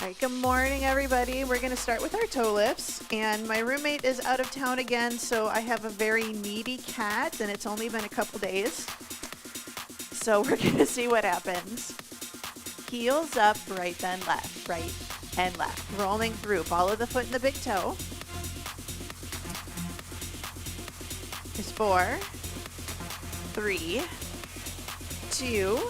All right, good morning, everybody. We're going to start with our toe lifts, and my roommate is out of town again, so I have a very needy cat, and it's only been a couple days. So we're going to see what happens. Heels up, right then left, right and left. Rolling through. Follow the foot and the big toe. There's 4, 3, 2.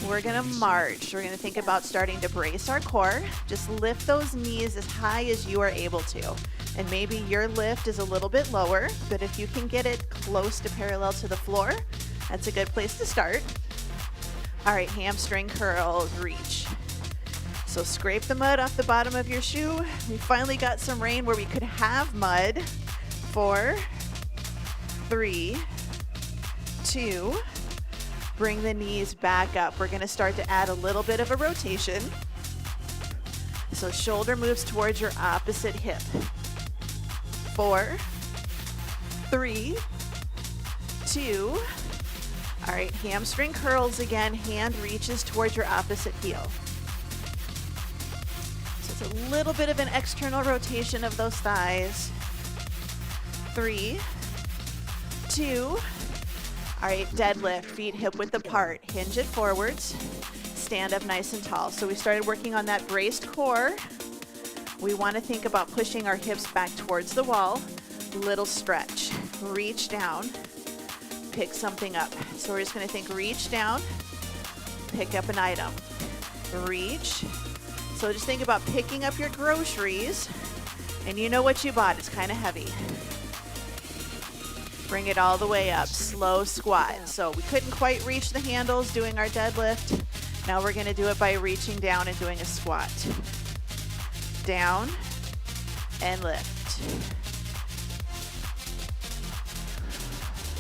We're gonna march. We're gonna think about starting to brace our core. Just lift those knees as high as you are able to. And maybe your lift is a little bit lower, but if you can get it close to parallel to the floor, that's a good place to start. All right, hamstring curls, reach. So scrape the mud off the bottom of your shoe. We finally got some rain where we could have mud. 4, 3, 2, bring the knees back up. We're gonna start to add a little bit of a rotation. So shoulder moves towards your opposite hip. 4, 3, 2. All right, hamstring curls again. Hand reaches towards your opposite heel. So it's a little bit of an external rotation of those thighs. 3, 2. All right, deadlift, feet hip width apart. Hinge it forwards. Stand up nice and tall. So we started working on that braced core. We want to think about pushing our hips back towards the wall. Little stretch. Reach down. Pick something up. So we're just going to think reach down. Pick up an item. Reach. So just think about picking up your groceries. And you know what you bought. It's kind of heavy. Bring it all the way up, slow squat. So we couldn't quite reach the handles doing our deadlift. Now we're gonna do it by reaching down and doing a squat. Down and lift.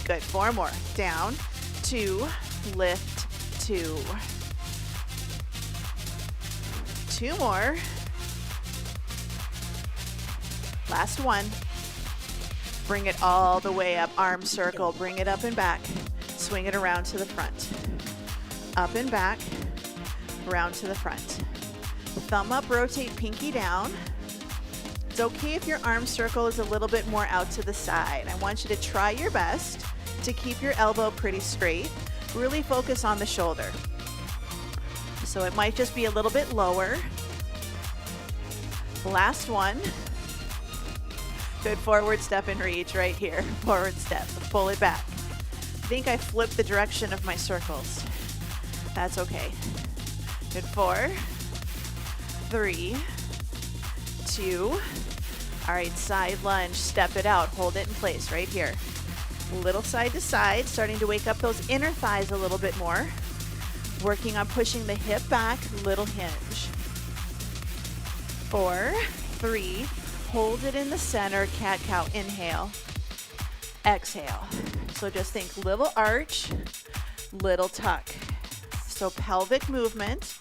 Good, 4 more. Down, 2, lift, 2. 2 more. Last one. Bring it all the way up, arm circle, bring it up and back. Swing it around to the front. Up and back, around to the front. Thumb up, rotate pinky down. It's okay if your arm circle is a little bit more out to the side. I want you to try your best to keep your elbow pretty straight. Really focus on the shoulder. So it might just be a little bit lower. Last one. Good, forward step and reach right here. Forward step, pull it back. I think I flipped the direction of my circles. That's okay. Good, 4, 3, 2. All right, side lunge, step it out, hold it in place right here. Little side to side, starting to wake up those inner thighs a little bit more. Working on pushing the hip back, little hinge. 4, 3, hold it in the center, cat-cow, inhale, exhale. So just think little arch, little tuck. So pelvic movement.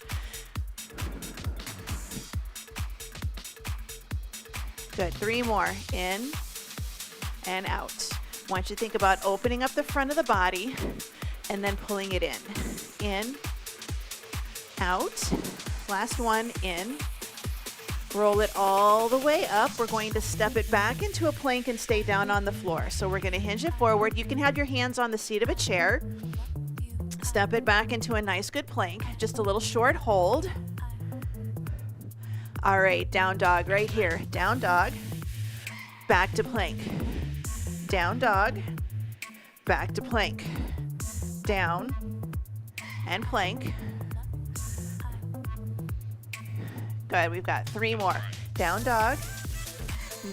Good, 3 more, in and out. Want you to think about opening up the front of the body and then pulling it in, out. Last one, in. Roll it all the way up. We're going to step it back into a plank and stay down on the floor. So we're going to hinge it forward. You can have your hands on the seat of a chair. Step it back into a nice good plank. Just a little short hold. All right, down dog right here. Down dog. Back to plank. Down dog. Back to plank. Down and plank. Good, we've got 3 more. Down dog,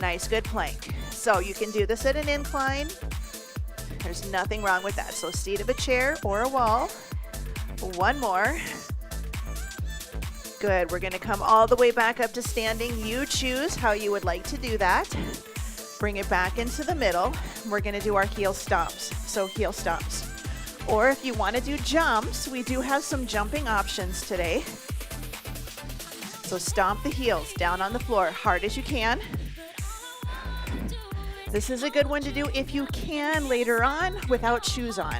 nice good plank. So you can do this at an incline. There's nothing wrong with that. So seat of a chair or a wall. 1 more. Good, we're gonna come all the way back up to standing. You choose how you would like to do that. Bring it back into the middle. We're gonna do our heel stomps. So heel stomps. Or if you wanna do jumps, we do have some jumping options today. So stomp the heels down on the floor, hard as you can. This is a good one to do if you can later on without shoes on.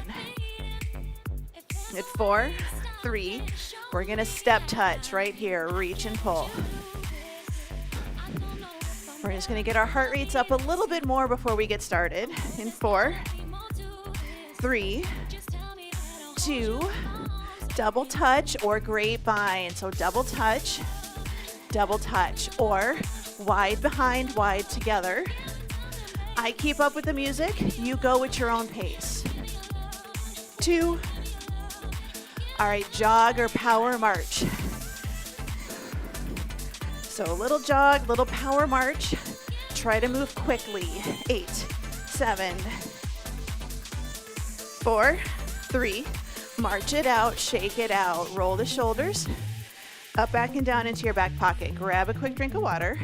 At 4, 3. We're gonna step touch right here, reach and pull. We're just gonna get our heart rates up a little bit more before we get started. In 4, 3, 2, double touch or grapevine. So double touch, or wide behind, wide together. I keep up with the music, you go at your own pace. 2. All right, jog or power march. So a little jog, little power march. Try to move quickly. 8, 7, 4, 3. March it out, shake it out. Roll the shoulders up, back, and down into your back pocket. Grab a quick drink of water.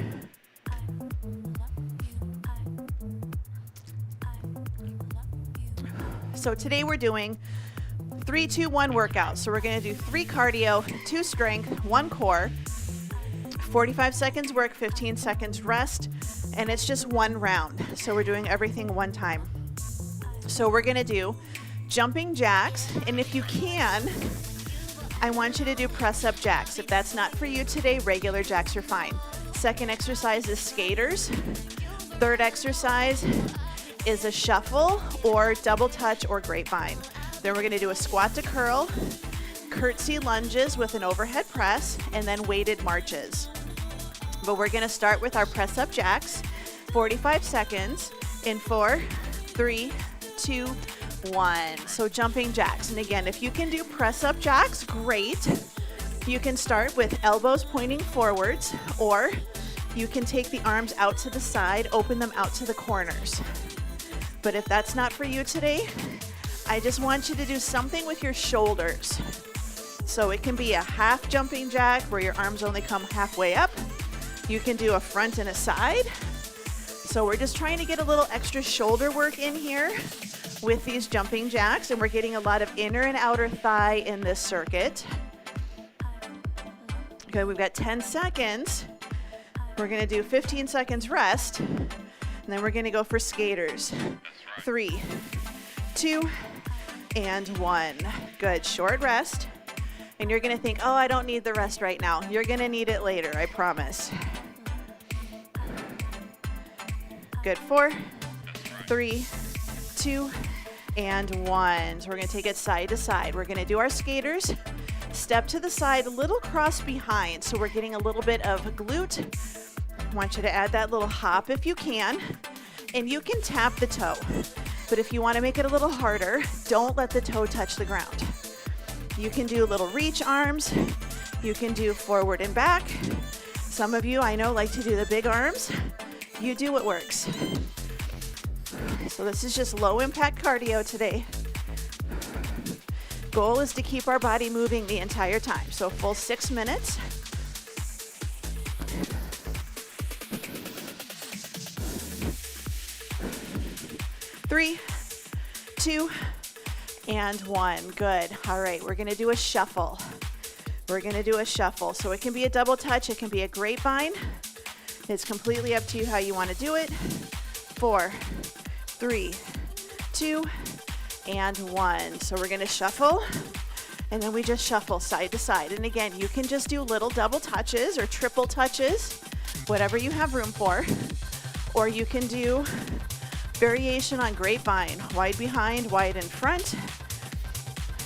So today we're doing 3, 2, 1 workout. So we're gonna do 3 cardio, 2 strength, 1 core, 45 seconds work, 15 seconds rest, and it's just 1 round. So we're doing everything 1 time. So we're gonna do jumping jacks, and if you can, I want you to do press-up jacks. If that's not for you today, regular jacks are fine. Second exercise is skaters. Third exercise is a shuffle or double touch or grapevine. Then we're gonna do a squat to curl, curtsy lunges with an overhead press, and then weighted marches. But we're gonna start with our press-up jacks, 45 seconds in 4, 3, 2, 1. So jumping jacks. And again, if you can do press-up jacks, great. You can start with elbows pointing forwards, or you can take the arms out to the side, open them out to the corners. But if that's not for you today, I just want you to do something with your shoulders. So it can be a half jumping jack where your arms only come halfway up. You can do a front and a side. So we're just trying to get a little extra shoulder work in here with these jumping jacks, and we're getting a lot of inner and outer thigh in this circuit. Okay, we've got 10 seconds. We're gonna do 15 seconds rest, and then we're gonna go for skaters. 3, 2, and 1. Good, short rest. And you're gonna think, oh, I don't need the rest right now. You're gonna need it later, I promise. Good, 4, 3, 2, and 1. So we're gonna take it side to side. We're gonna do our skaters. Step to the side, a little cross behind. So we're getting a little bit of a glute. I want you to add that little hop if you can. And you can tap the toe. But if you wanna make it a little harder, don't let the toe touch the ground. You can do little reach arms. You can do forward and back. Some of you I know like to do the big arms. You do what works. So this is just low impact cardio today. Goal is to keep our body moving the entire time. So a full 6 minutes. Three, 2, and 1. Good. All right, we're gonna do a shuffle. We're gonna do a shuffle. So it can be a double touch, it can be a grapevine. It's completely up to you how you wanna do it. 4, 3, 2, and 1. So we're gonna shuffle, and then we just shuffle side to side. And again, you can just do little double touches or triple touches, whatever you have room for. Or you can do variation on grapevine, wide behind, wide in front.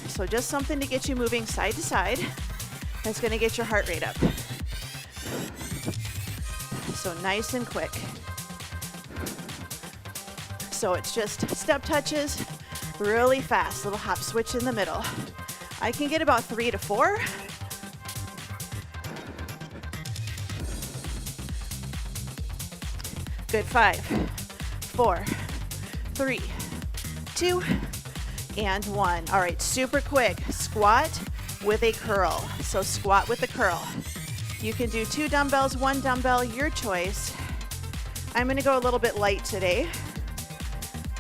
So just something to get you moving side to side. That's gonna get your heart rate up. So nice and quick. So it's just step touches, really fast, little hop switch in the middle. I can get about 3 to 4. Good, 5, 4, 3, 2, and 1. All right, super quick, squat with a curl. So squat with a curl. You can do 2 dumbbells, 1 dumbbell, your choice. I'm gonna go a little bit light today.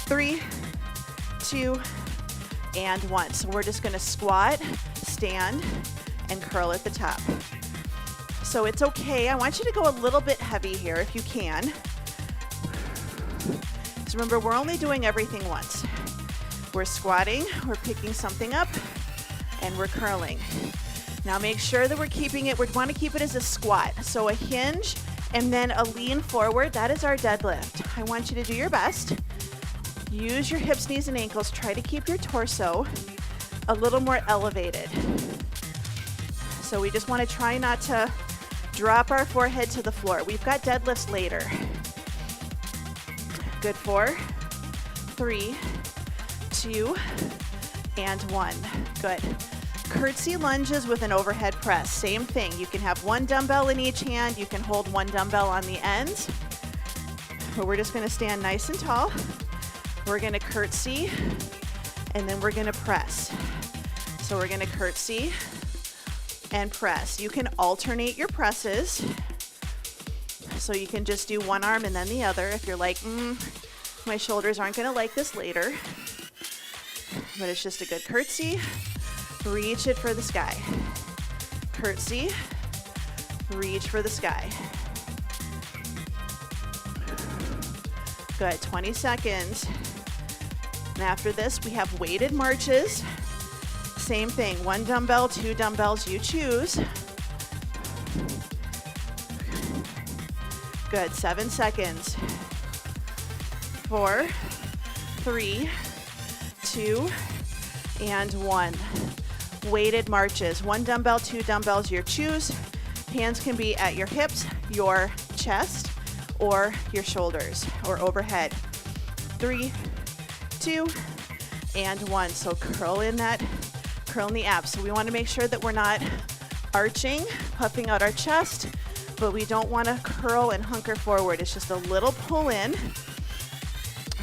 3, 2, and 1. So we're just gonna squat, stand, and curl at the top. So it's okay, I want you to go a little bit heavy here if you can. So remember, we're only doing everything once. We're squatting, we're picking something up, and we're curling. Now make sure that we're keeping it, we want to keep it as a squat. So a hinge and then a lean forward, that is our deadlift. I want you to do your best. Use your hips, knees, and ankles. Try to keep your torso a little more elevated. So we just want to try not to drop our forehead to the floor. We've got deadlifts later. Good, 4, 3, 2, and 1. Good. Curtsy lunges with an overhead press. Same thing. You can have one dumbbell in each hand. You can hold one dumbbell on the ends. But we're just going to stand nice and tall. We're going to curtsy, and then we're going to press. So we're going to curtsy and press. You can alternate your presses. So you can just do one arm and then the other if you're like, my shoulders aren't going to like this later. But it's just a good curtsy. Reach it for the sky. Curtsy. Reach for the sky. Good, 20 seconds. And after this, we have weighted marches. Same thing, one dumbbell, two dumbbells, you choose. Good, 7 seconds. 4, 3, 2, and 1. Weighted marches, one dumbbell, two dumbbells, your choose. Hands can be at your hips, your chest, or your shoulders, or overhead. 3, 2, and 1. So curl in the abs. So we want to make sure that we're not arching, puffing out our chest, but we don't want to curl and hunker forward. It's just a little pull in.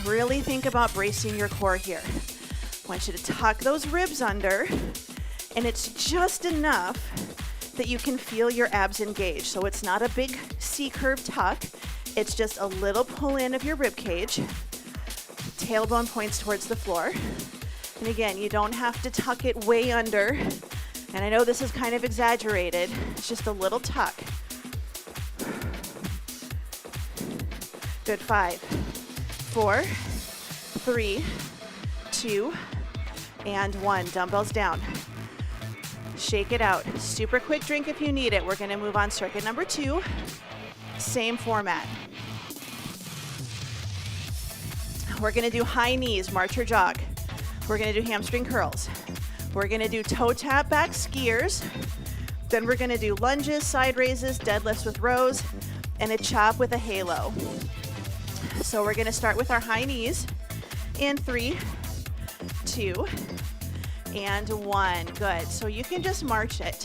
Really think about bracing your core here. I want you to tuck those ribs under, and it's just enough that you can feel your abs engage. So it's not a big C-curve tuck. It's just a little pull in of your rib cage. Tailbone points towards the floor. And again, you don't have to tuck it way under. And I know this is kind of exaggerated. It's just a little tuck. Good, 5, 4, 3, 2, and 1. Dumbbells down. Shake it out. Super quick drink if you need it. We're going to move on circuit number 2. Same format. We're going to do high knees, march or jog. We're going to do hamstring curls. We're going to do toe tap back skiers. Then we're going to do lunges, side raises, deadlifts with rows, and a chop with a halo. So we're going to start with our high knees in 3, 2, and 1. Good. So you can just march it.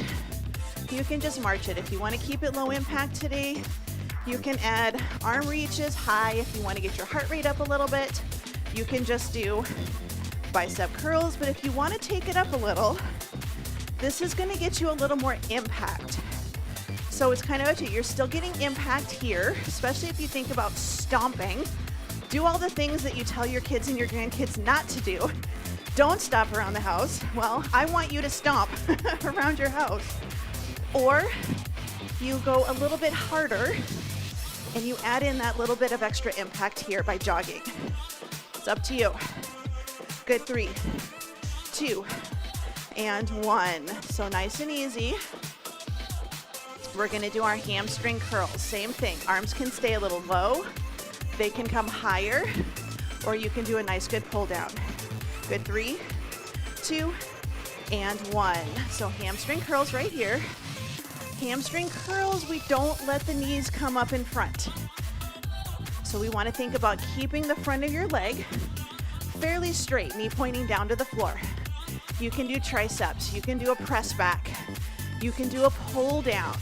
You can just march it. If you want to keep it low impact today, you can add arm reaches high if you want to get your heart rate up a little bit. You can just do bicep curls, but if you want to take it up a little, this is going to get you a little more impact. So it's kind of up to you. You're still getting impact here, especially if you think about stomping. Do all the things that you tell your kids and your grandkids not to do. Don't stomp around the house. Well, I want you to stomp around your house. Or you go a little bit harder and you add in that little bit of extra impact here by jogging. It's up to you. Good, 3, 2, and 1. So nice and easy. We're gonna do our hamstring curls. Same thing, arms can stay a little low. They can come higher, or you can do a nice good pull down. Good, 3, 2, and 1. So hamstring curls right here. Hamstring curls, we don't let the knees come up in front. So we want to think about keeping the front of your leg fairly straight, knee pointing down to the floor. You can do triceps, you can do a press back, you can do a pull down.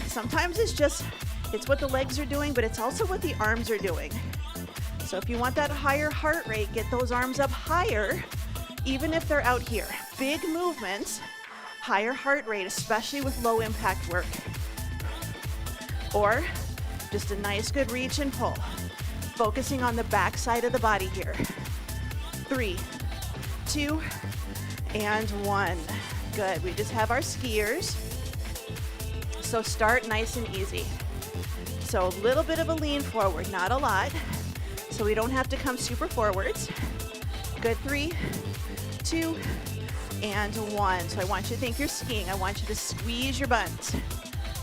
Sometimes it's what the legs are doing, but it's also what the arms are doing. So if you want that higher heart rate, get those arms up higher, even if they're out here. Big movements, higher heart rate, especially with low impact work. Or just a nice good reach and pull. Focusing on the back side of the body here. 3, 2, and 1. Good, we just have our skiers. So start nice and easy. So a little bit of a lean forward, not a lot. So we don't have to come super forwards. Good, 3, 2, and 1. So I want you to think you're skiing. I want you to squeeze your buns.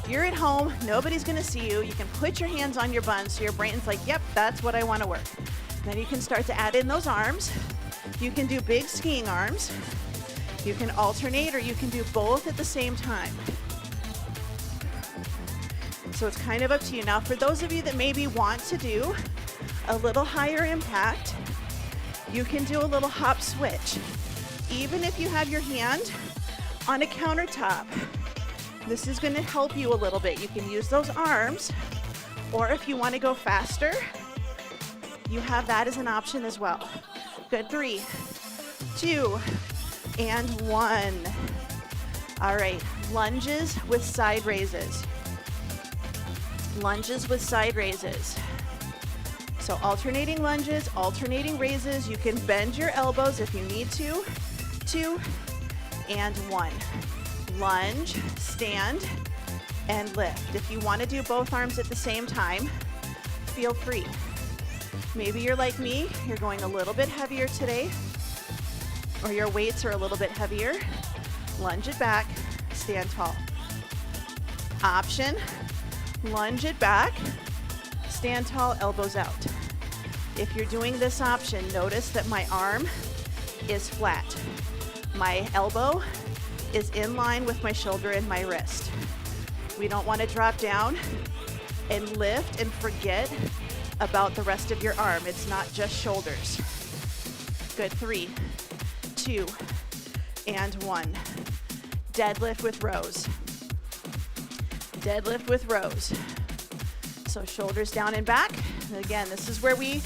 You're at home, nobody's gonna see you. You can put your hands on your buns so your brain's like, yep, that's what I wanna work. Then you can start to add in those arms. You can do big skiing arms. You can alternate or you can do both at the same time. So it's kind of up to you. Now for those of you that maybe want to do a little higher impact, you can do a little hop switch. Even if you have your hand on a countertop, this is going to help you a little bit. You can use those arms, or if you want to go faster, you have that as an option as well. Good, 3, 2, and 1. All right, lunges with side raises. Lunges with side raises. So alternating lunges, alternating raises. You can bend your elbows if you need to. 2, and 1. Lunge, stand, and lift. If you want to do both arms at the same time, feel free. Maybe you're like me, you're going a little bit heavier today, or your weights are a little bit heavier. Lunge it back, stand tall. Option, lunge it back, stand tall, elbows out. If you're doing this option, notice that my arm is flat. My elbow is in line with my shoulder and my wrist. We don't want to drop down and lift and forget about the rest of your arm. It's not just shoulders. Good, 3, 2, and 1. Deadlift with rows. Deadlift with rows. So shoulders down and back. And again, this is where we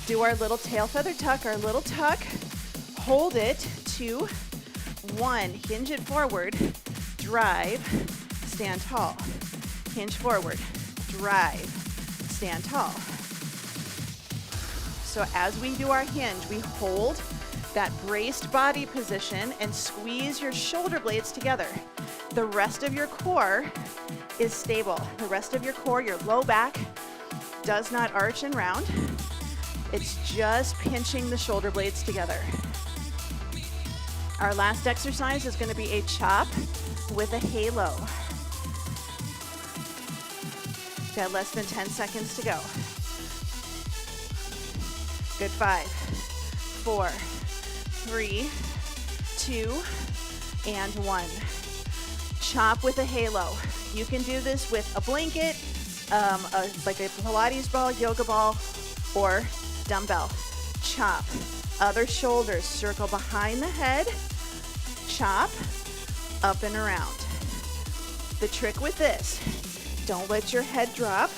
do our little tail feather tuck, our little tuck. Hold it, 2, 1, hinge it forward, drive, stand tall. Hinge forward, drive, stand tall. So as we do our hinge, we hold that braced body position and squeeze your shoulder blades together. The rest of your core is stable. The rest of your core, your low back, does not arch and round. It's just pinching the shoulder blades together. Our last exercise is going to be a chop with a halo. Got less than 10 seconds to go. Good, 5, 4, 3, 2, and 1. Chop with a halo. You can do this with a blanket, like a Pilates ball, yoga ball, or dumbbell. Chop. Other shoulders, circle behind the head, chop, up and around. The trick with this, don't let your head drop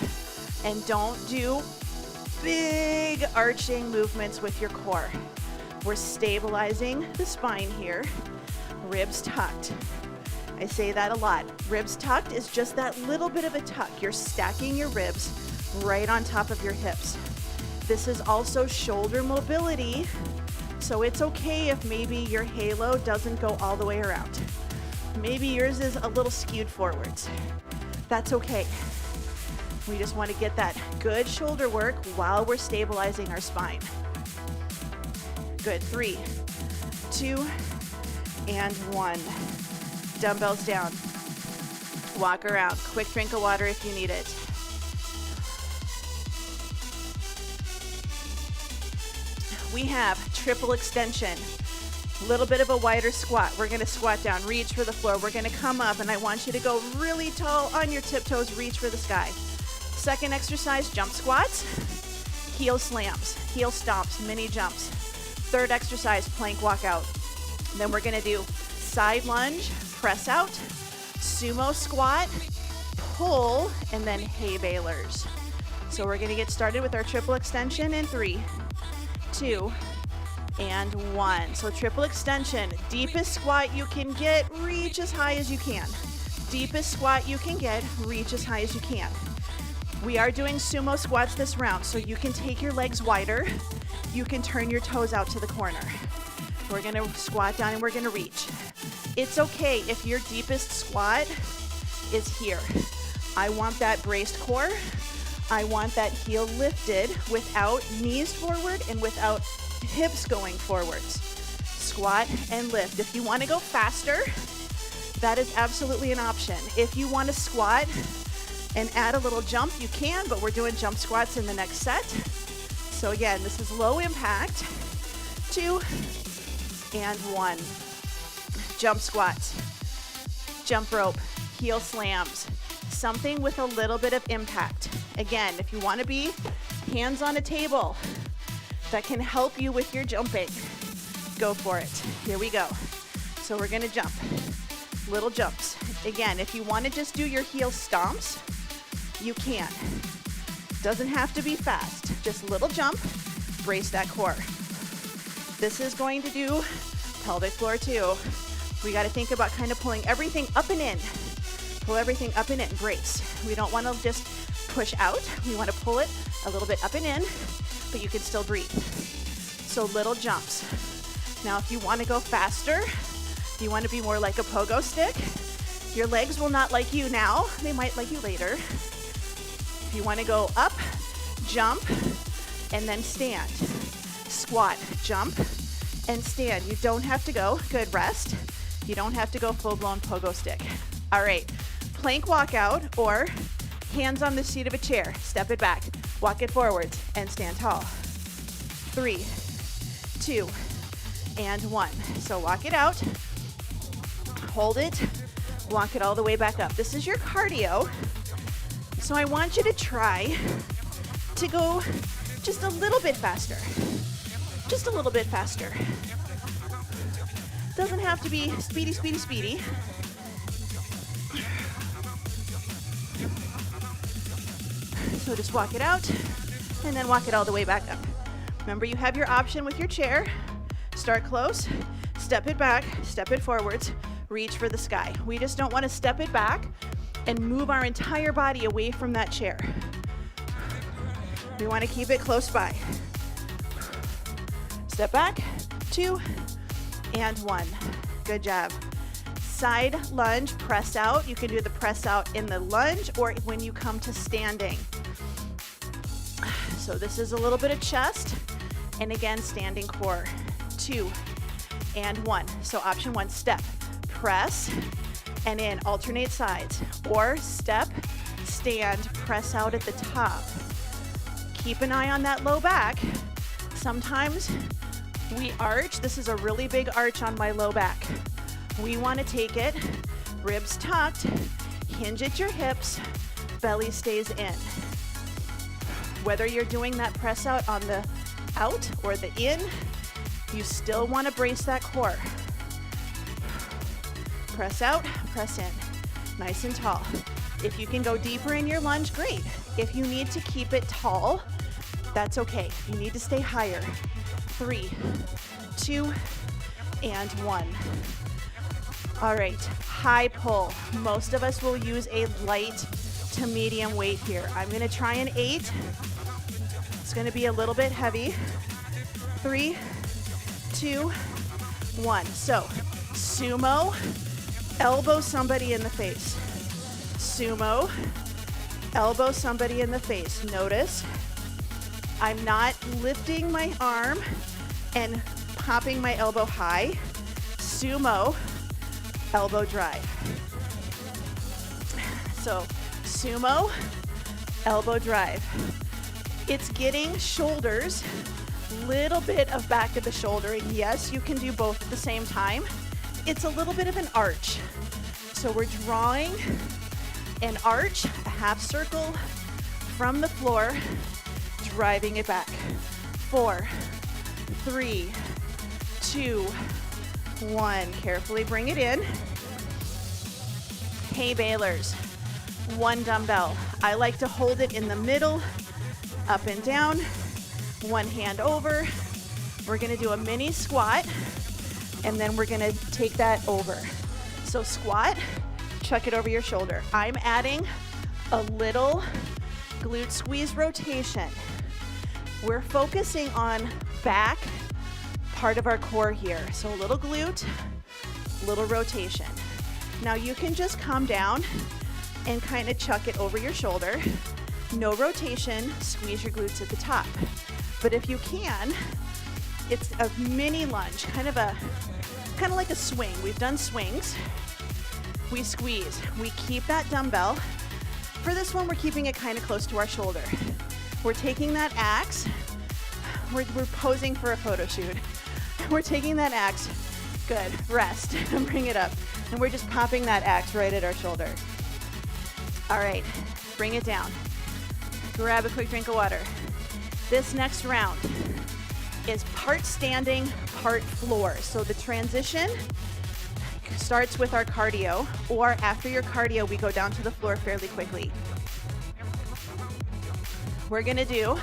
and don't do big arching movements with your core. We're stabilizing the spine here, ribs tucked. I say that a lot. Ribs tucked is just that little bit of a tuck. You're stacking your ribs right on top of your hips. This is also shoulder mobility, so it's okay if maybe your halo doesn't go all the way around. Maybe yours is a little skewed forwards. That's okay. We just want to get that good shoulder work while we're stabilizing our spine. Good, 3, 2, and 1. Dumbbells down. Walk around. Quick drink of water if you need it. We have triple extension, a little bit of a wider squat. We're going to squat down, reach for the floor. We're going to come up, and I want you to go really tall on your tiptoes, reach for the sky. Second exercise, jump squats, heel slams, heel stomps, mini jumps. Third exercise, plank walkout. Then we're going to do side lunge, press out, sumo squat, pull, and then hay balers. So we're going to get started with our triple extension in 3, 2, and 1. So triple extension, deepest squat you can get, reach as high as you can. Deepest squat you can get, reach as high as you can. We are doing sumo squats this round, so you can take your legs wider. You can turn your toes out to the corner. We're gonna squat down and we're gonna reach. It's okay if your deepest squat is here. I want that braced core. I want that heel lifted without knees forward and without hips going forwards. squat and lift. If you want to go faster, that is absolutely an option. If you want to squat and add a little jump, you can, but we're doing jump squats in the next set. So again, this is low impact. 2 and 1. Jump squats, jump rope, heel slams, something with a little bit of impact. Again, if you want to be hands on a table that can help you with your jumping, go for it. Here we go. So we're gonna jump, little jumps. Again, if you want to just do your heel stomps, you can. Doesn't have to be fast, just little jump, brace that core. This is going to do pelvic floor too. We got to think about kind of pulling everything up and in. Pull everything up and in, brace. We don't want to just push out. We want to pull it a little bit up and in, but you can still breathe. So little jumps. Now if you want to go faster, if you want to be more like a pogo stick, your legs will not like you now. They might like you later. If you want to go up, jump, and then stand. Squat, jump, and stand. You don't have to go, good, rest. You don't have to go full-blown pogo stick. All right, plank walkout or hands on the seat of a chair. Step it back, walk it forwards, and stand tall. 3, 2, and 1. So walk it out, hold it, walk it all the way back up. This is your cardio. So I want you to try to go just a little bit faster. Just a little bit faster. Doesn't have to be speedy, speedy, speedy. So just walk it out and then walk it all the way back up. Remember, you have your option with your chair. Start close, step it back, step it forwards, reach for the sky. We just don't want to step it back and move our entire body away from that chair. We want to keep it close by. Step back, 2, and 1. Good job. Side lunge, press out. You can do the press out in the lunge or when you come to standing. So this is a little bit of chest, and again, standing core. 2 and 1. So option 1, step, press, and in, alternate sides. Or step, stand, press out at the top. Keep an eye on that low back. Sometimes we arch. This is a really big arch on my low back. We want to take it, ribs tucked, hinge at your hips, belly stays in. Whether you're doing that press out on the out or the in, you still want to brace that core. Press out, press in, nice and tall. If you can go deeper in your lunge, great. If you need to keep it tall, that's okay. You need to stay higher. 3, 2, and 1. All right, high pull. Most of us will use a light to medium weight here. I'm gonna try an 8. It's gonna be a little bit heavy. 3, 2, 1. So, sumo, elbow somebody in the face. Sumo, elbow somebody in the face. Notice, I'm not lifting my arm and popping my elbow high. Sumo, elbow drive. So, sumo, elbow drive. It's getting shoulders, little bit of back of the shoulder, and yes, you can do both at the same time. It's a little bit of an arch. So we're drawing an arch, a half circle from the floor, driving it back. 4, 3, 2, 1. Carefully bring it in. Hay balers, 1 dumbbell. I like to hold it in the middle, up and down, 1 hand over. We're gonna do a mini squat, and then we're gonna take that over. So squat, chuck it over your shoulder. I'm adding a little glute squeeze rotation. We're focusing on back part of our core here. So a little glute, little rotation. Now you can just come down and kind of chuck it over your shoulder. No rotation, squeeze your glutes at the top. But if you can, It's a mini lunge, kind of like a swing. We've done swings. We squeeze. We keep that dumbbell. For this one, we're keeping it kind of close to our shoulder. We're taking that axe. We're posing for a photo shoot. We're taking that axe. Good. Rest. Bring it up. And we're just popping that axe right at our shoulder. All right. Bring it down. Grab a quick drink of water. This next round is part standing, part floor. So the transition starts with our cardio, or after your cardio, we go down to the floor fairly quickly. We're gonna do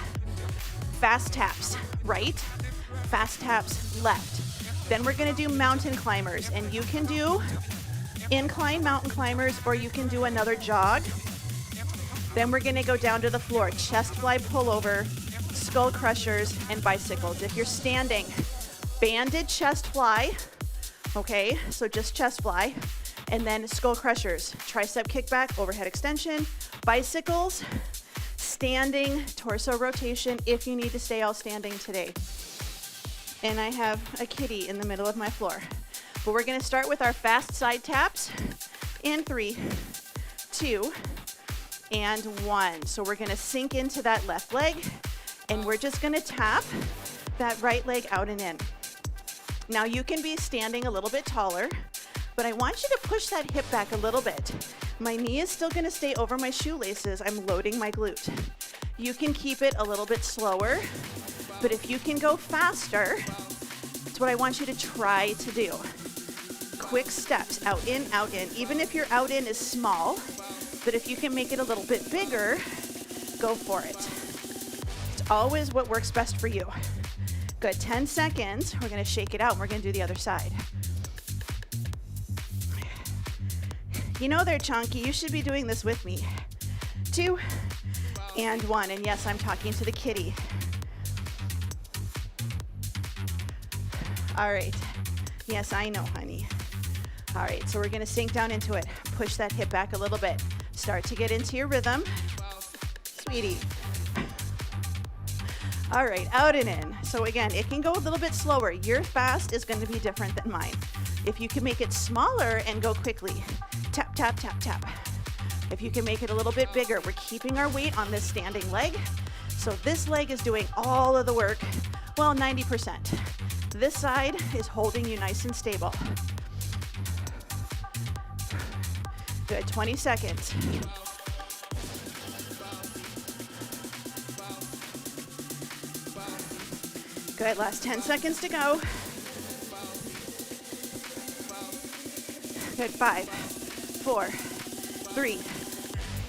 fast taps right, fast taps left. Then we're gonna do mountain climbers, and you can do incline mountain climbers, or you can do another jog. Then we're gonna go down to the floor, chest fly pullover, skull crushers, and bicycles. If you're standing, banded chest fly, okay, so just chest fly, and then skull crushers, tricep kickback, overhead extension, bicycles, standing, torso rotation, if you need to stay all standing today. And I have a kitty in the middle of my floor. But we're gonna start with our fast side taps in 3, 2, and 1. So we're gonna sink into that left leg, and we're just gonna tap that right leg out and in. Now you can be standing a little bit taller, but I want you to push that hip back a little bit. My knee is still gonna stay over my shoelaces. I'm loading my glute. You can keep it a little bit slower, but if you can go faster, that's what I want you to try to do. Quick steps, out in, even if your out in is small, but if you can make it a little bit bigger, go for it. It's always what works best for you. Good, 10 seconds. We're gonna shake it out and we're gonna do the other side. You know they're chunky, you should be doing this with me. 2 and 1, and yes, I'm talking to the kitty. All right, yes, I know, honey. All right, so we're gonna sink down into it. Push that hip back a little bit. Start to get into your rhythm. Sweetie. All right, out and in. So again, it can go a little bit slower. Your fast is gonna be different than mine. If you can make it smaller and go quickly, tap, tap, tap, tap. If you can make it a little bit bigger, we're keeping our weight on this standing leg. So this leg is doing all of the work, well, 90%. This side is holding you nice and stable. Good, 20 seconds. Good, last 10 seconds to go. Good, 5, 4, 3,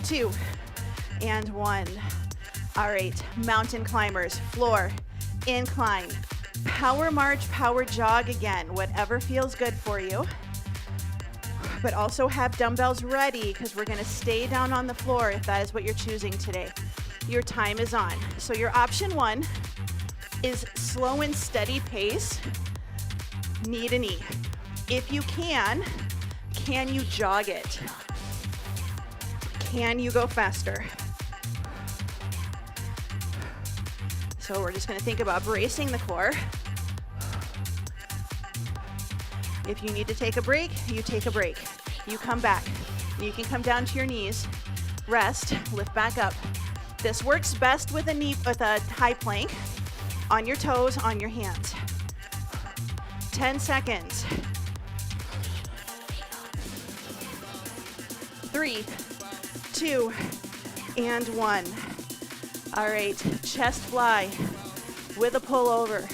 2, and 1. All right, mountain climbers, floor, incline, power march, power jog again, whatever feels good for you. But also have dumbbells ready because we're gonna stay down on the floor if that is what you're choosing today. Your time is on. So your option 1 is slow and steady pace, knee to knee. If you can you jog it? Can you go faster? So we're just gonna think about bracing the core. If you need to take a break, you take a break. You come back. You can come down to your knees, rest, lift back up. This works best with a high plank, on your toes, on your hands. 10 seconds. 3, 2, and 1. All right, chest fly with a pullover.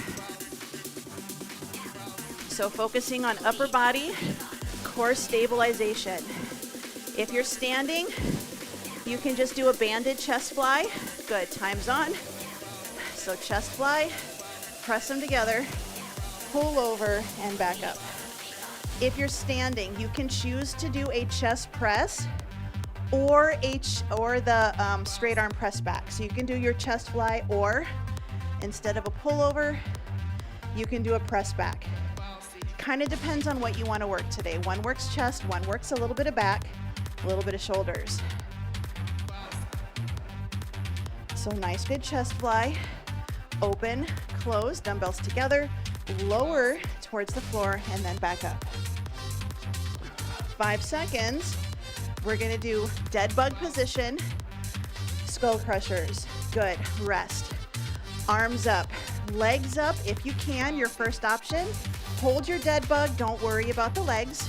So focusing on upper body, core stabilization. If you're standing, you can just do a banded chest fly. Good, time's on. So chest fly, press them together, pull over, and back up. If you're standing, you can choose to do a chest press or the straight arm press back. So you can do your chest fly, or instead of a pullover, you can do a press back. Kind of depends on what you want to work today. One works chest, one works a little bit of back, a little bit of shoulders. So nice good chest fly, Open, close, dumbbells together, lower towards the floor, and then back up. 5 seconds. We're gonna do dead bug position, skull crushers. Good, rest. Arms up, legs up if you can, your first option. Hold your dead bug, don't worry about the legs.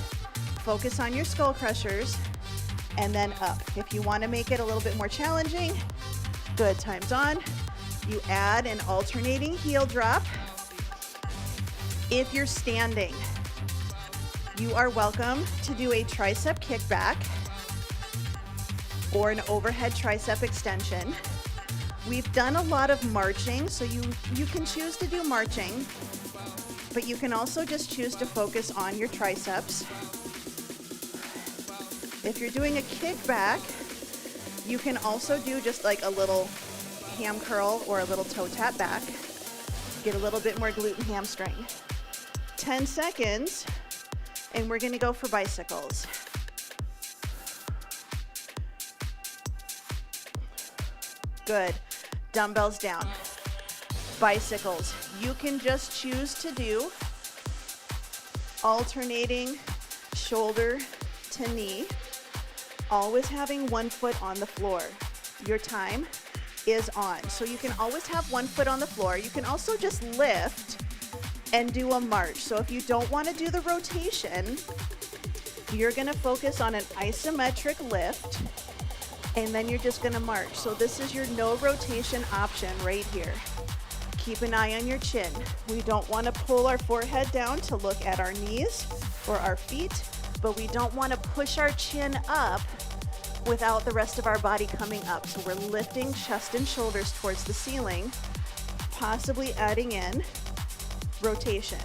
Focus on your skull crushers, and then up. If you wanna make it a little bit more challenging, good, time's on. You add an alternating heel drop. If you're standing, you are welcome to do a tricep kickback or an overhead tricep extension. We've done a lot of marching, so you can choose to do marching, but you can also just choose to focus on your triceps. If you're doing a kickback, you can also do just like a little ham curl or a little toe tap back. Get a little bit more glute and hamstring. 10 seconds, and we're gonna go for bicycles. Good. Dumbbells down. Bicycles. You can just choose to do alternating shoulder to knee, always having one foot on the floor. Your time is on. So you can always have one foot on the floor. You can also just lift and do a march. So if you don't want to do the rotation, you're going to focus on an isometric lift, and then you're just going to march. So this is your no rotation option right here. Keep an eye on your chin. We don't want to pull our forehead down to look at our knees or our feet, but we don't want to push our chin up without the rest of our body coming up. So we're lifting chest and shoulders towards the ceiling, possibly adding in rotation.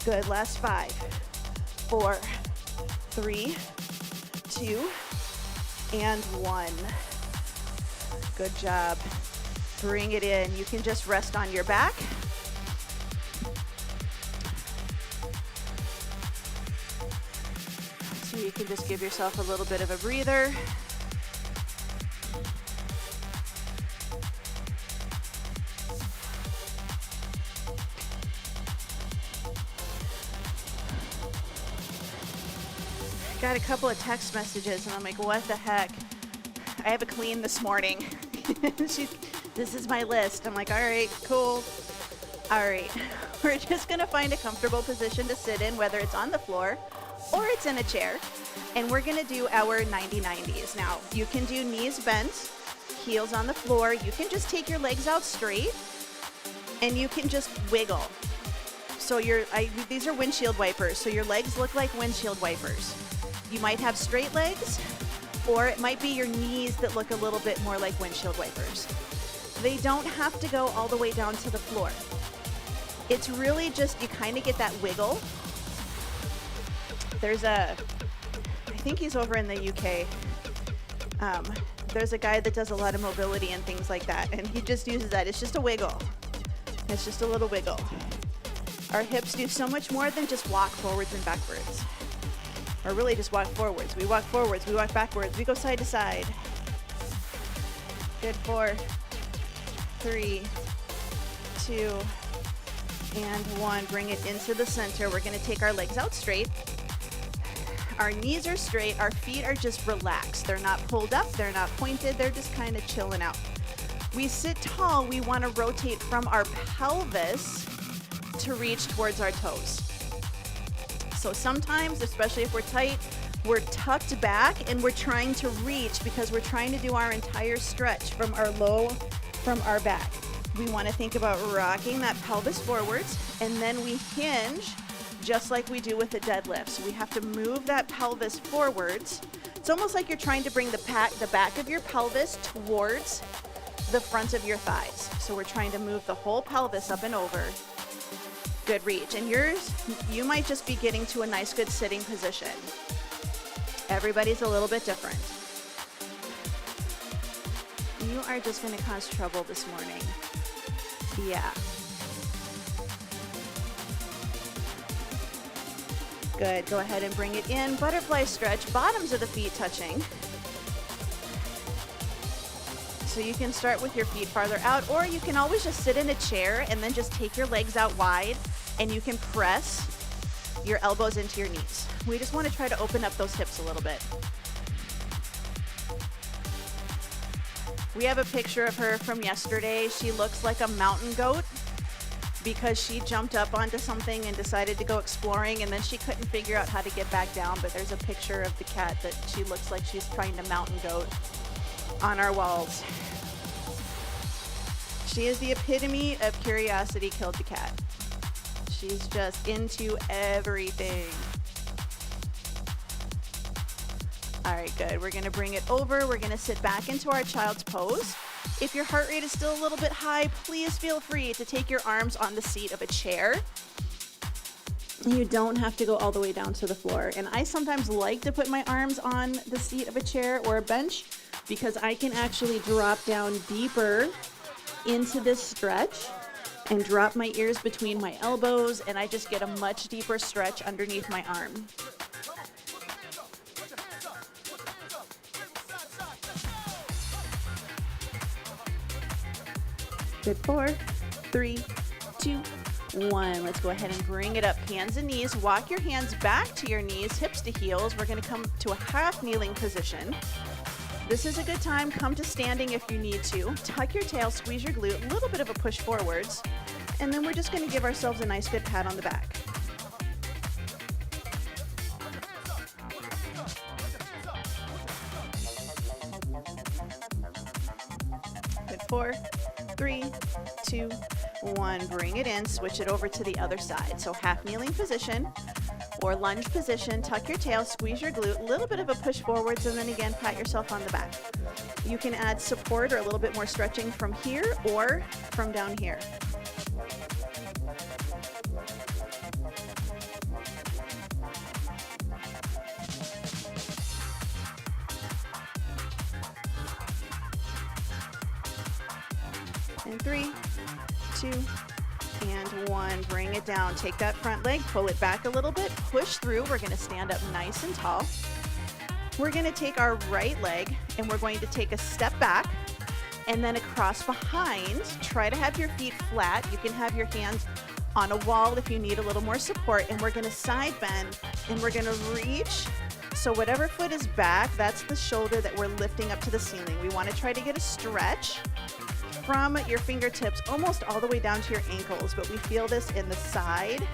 Good, last 5, 4, 3, 2, and 1. Good job. Bring it in. You can just rest on your back. So you can just give yourself a little bit of a breather. Got a couple of text messages and I'm like, what the heck? I have a clean this morning. This is my list. I'm like, all right, cool. All right, we're just gonna find a comfortable position to sit in, whether it's on the floor or it's in a chair. And we're gonna do our 90-90s. Now, you can do knees bent, heels on the floor. You can just take your legs out straight and you can just wiggle. So these are windshield wipers. So your legs look like windshield wipers. You might have straight legs, or it might be your knees that look a little bit more like windshield wipers. They don't have to go all the way down to the floor. It's really just, you kind of get that wiggle. I think he's over in the UK. There's a guy that does a lot of mobility and things like that, and he just uses that. It's just a wiggle. It's just a little wiggle. Our hips do so much more than just walk forwards and backwards. Or really just walk forwards. We walk forwards, we walk backwards, we go side to side. Good, 4, 3, 2, and 1. Bring it into the center. We're gonna take our legs out straight. Our knees are straight, our feet are just relaxed. They're not pulled up, they're not pointed, they're just kind of chilling out. We sit tall, we wanna rotate from our pelvis to reach towards our toes. So sometimes, especially if we're tight, we're tucked back and we're trying to reach because we're trying to do our entire stretch from our back. We want to think about rocking that pelvis forwards, and then we hinge just like we do with the deadlift. So we have to move that pelvis forwards. It's almost like you're trying to bring the back of your pelvis towards the front of your thighs. So we're trying to move the whole pelvis up and over. Good reach. And yours, you might just be getting to a nice, good sitting position. Everybody's a little bit different. You are just going to cause trouble this morning. Yeah. Good. Go ahead and bring it in. Butterfly stretch, bottoms of the feet touching. So you can start with your feet farther out, or you can always just sit in a chair and then just take your legs out wide and you can press your elbows into your knees. We just want to try to open up those hips a little bit. We have a picture of her from yesterday. She looks like a mountain goat because she jumped up onto something and decided to go exploring, and then she couldn't figure out how to get back down, but there's a picture of the cat that she looks like she's trying to mountain goat on our walls. She is the epitome of curiosity killed the cat. She's just into everything. All right, good. We're gonna bring it over. We're gonna sit back into our child's pose. If your heart rate is still a little bit high, please feel free to take your arms on the seat of a chair. You don't have to go all the way down to the floor. And I sometimes like to put my arms on the seat of a chair or a bench because I can actually drop down deeper into this stretch and drop my ears between my elbows, and I just get a much deeper stretch underneath my arm. Good. 4, 3, 2, 1. Let's go ahead and bring it up. Hands and knees. Walk your hands back to your knees, hips to heels. We're going to come to a half kneeling position. This is a good time. Come to standing if you need to. Tuck your tail, squeeze your glute, a little bit of a push forwards. And then we're just going to give ourselves a nice good pat on the back. Good. 4, 3, 2, 1. Bring it in. Switch it over to the other side. So half kneeling position or lunge position. Tuck your tail, squeeze your glute, a little bit of a push forwards, and then again pat yourself on the back. You can add support or a little bit more stretching from here or from down here. And 3, 2, and 1. Bring it down. Take that front leg, pull it back a little bit, push through. We're going to stand up nice and tall. We're going to take our right leg and we're going to take a step back and then across behind. Try to have your feet flat. You can have your hands on a wall if you need a little more support. And we're going to side bend and we're going to reach. So whatever foot is back, that's the shoulder that we're lifting up to the ceiling. We want to try to get a stretch from your fingertips almost all the way down to your ankles, but we feel this in the side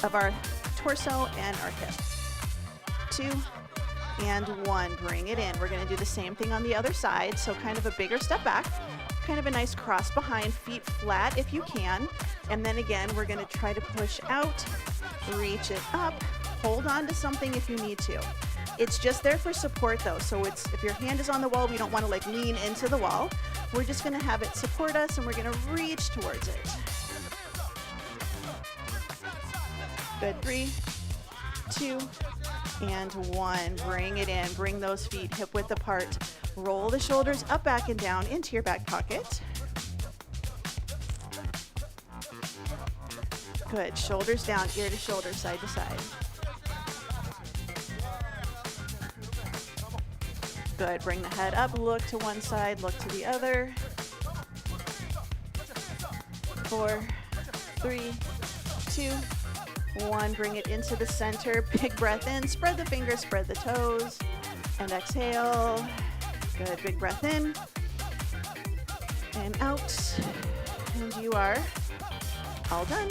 of our torso and our hip. 2 and 1. Bring it in. We're going to do the same thing on the other side. So kind of a bigger step back, kind of a nice cross behind, feet flat if you can. And then again, we're going to try to push out, reach it up, hold on to something if you need to. It's just there for support though. So it's, if your hand is on the wall, we don't want to like lean into the wall. We're just going to have it support us and we're going to reach towards it. Good. 3, 2, and 1. Bring it in. Bring those feet hip width apart. Roll the shoulders up, back, and down into your back pocket. Good. Shoulders down, ear to shoulder, side to side. Good. Bring the head up, look to one side, look to the other. 4, 3, 2, 1. Bring it into the center. Big breath in. Spread the fingers, spread the toes, and exhale. Good. Big breath in and out. And you are all done.